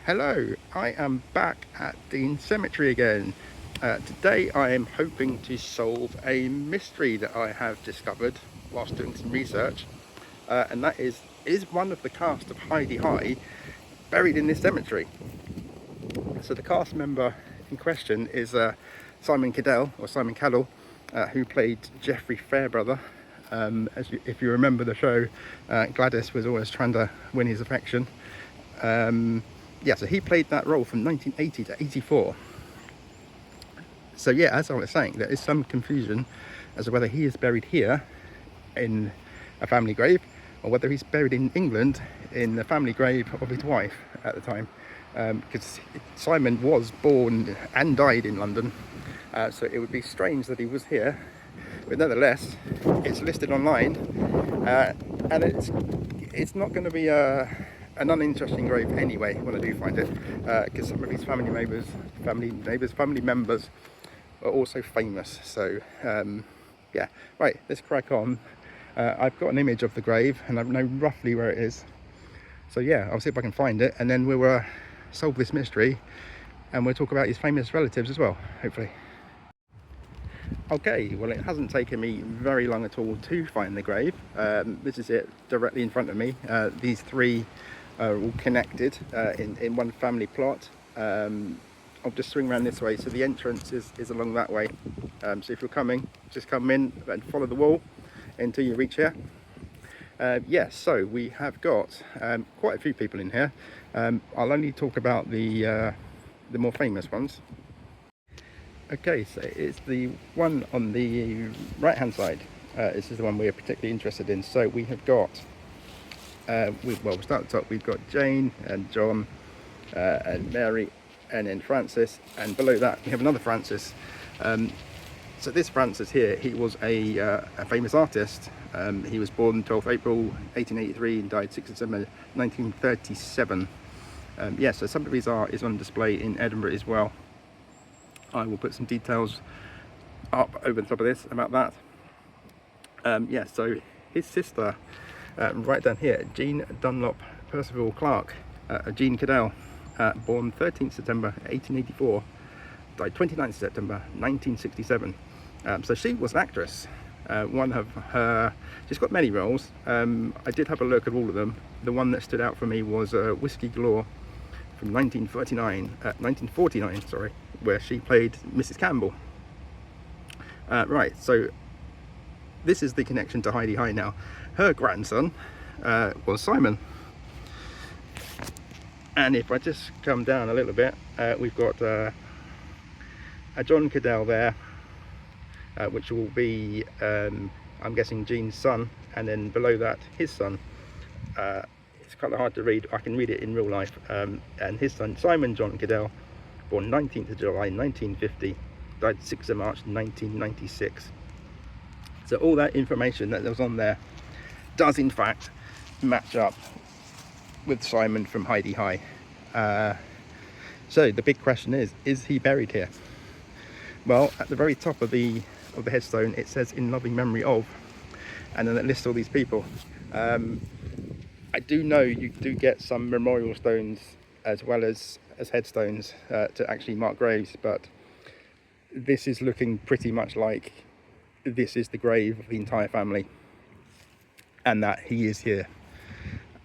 Hello, I am back at Dean Cemetery again. Today I am hoping to solve a mystery that I have discovered whilst doing some research, and that is one of the cast of Hi-de-Hi buried in this cemetery? So the cast member in question is Simon Cadell, or Simon Callell, who played Geoffrey Fairbrother. If you remember the show, Gladys was always trying to win his affection. Yeah, so he played that role from 1980 to 84. So yeah, as I was saying, there is some confusion as to whether he is buried here in a family grave or whether he's buried in England in the family grave of his wife at the time, because Simon was born and died in London, so it would be strange that he was here, but nevertheless it's listed online, and it's not going to be an uninteresting grave anyway when I do find it, because some of his family members are also famous. So yeah, right, let's crack on. I've got an image of the grave and I know roughly where it is, so yeah, I'll see if I can find it, and then we'll solve this mystery, and we'll talk about his famous relatives as well, hopefully. Okay, well, it hasn't taken me very long at all to find the grave. This is it directly in front of me. These three are all connected in one family plot. I'll just swing around this way, so the entrance is along that way. So if you're coming, just come in and follow the wall until you reach here. Yes, so we have got quite a few people in here. I'll only talk about the more famous ones. Okay, so it's the one on the right hand side. This is the one we're particularly interested in. So we have got, we'll start at the top. We've got Jane and John and Mary, and then Francis, and below that we have another Francis. So this Francis here, he was a famous artist. He was born 12th April 1883 and died 6th December 1937. Yeah, so some of his art is on display in Edinburgh as well. I will put some details up over the top of this about that. Yeah, so his sister, right down here, Jean Dunlop Percival Clark, Jean Cadell, born 13th September 1884, died 29th September 1967. So she was an actress. One of her, she's got many roles. I did have a look at all of them. The one that stood out for me was Whiskey Galore from 1949, sorry, where she played Mrs. Campbell. Right, so this is the connection to Hi-de-Hi now. Her grandson was Simon. And if I just come down a little bit, we've got a John Cadell there, which will be, I'm guessing, Jean's son, and then below that, his son. It's kind of hard to read. I can read it in real life. And his son, Simon John Cadell, born 19th of July 1950, died 6th of March 1996. So all that information that was on there does in fact match up with Simon from Hi-de-Hi. So the big question is he buried here? Well, at the very top of the headstone it says "in loving memory of," and then it lists all these people. I do know you do get some memorial stones as well as headstones to actually mark graves, but this is looking pretty much like this is the grave of the entire family and that he is here.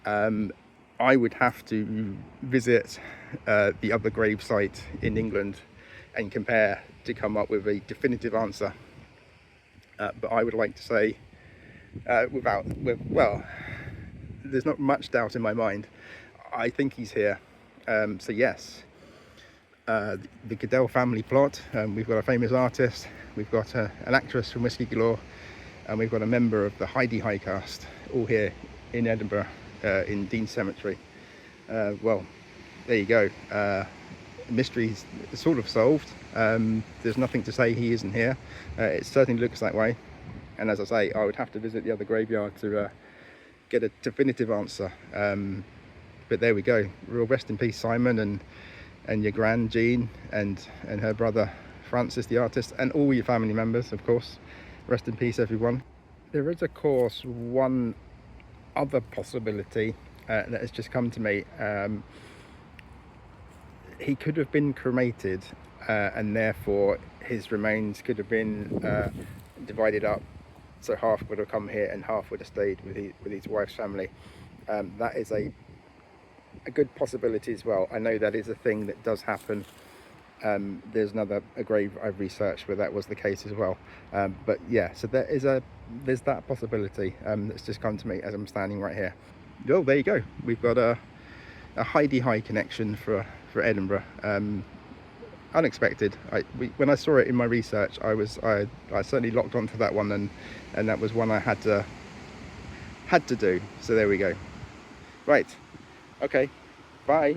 I would have to visit the other grave site in England and compare to come up with a definitive answer. But I would like to say, well, there's not much doubt in my mind. I think he's here. So yes, the Cadell family plot. We've got a famous artist, we've got an actress from Whiskey Galore, and we've got a member of the Hi-de-Hi cast, all here in Edinburgh, in Dean Cemetery. Well, there you go. Mystery's sort of solved. There's nothing to say he isn't here. It certainly looks that way, and as I say, I would have to visit the other graveyard to get a definitive answer. But there we go. Real rest in peace, Simon, and your grand Jean, and her brother Francis, the artist, and all your family members, of course. Rest in peace, everyone. There is, of course, one other possibility that has just come to me. he could have been cremated, and therefore his remains could have been divided up, so half would have come here and half would have stayed with his wife's family. That is a good possibility as well. I know that is a thing that does happen. There's a grave I've researched where that was the case as well. But yeah, so there's that possibility that's just come to me as I'm standing right here. Well, there you go. We've got a Hi-de-Hi connection for Edinburgh. Unexpected. When I saw it in my research, I certainly locked onto that one, and that was one I had to do. So there we go. Right. Okay. Bye.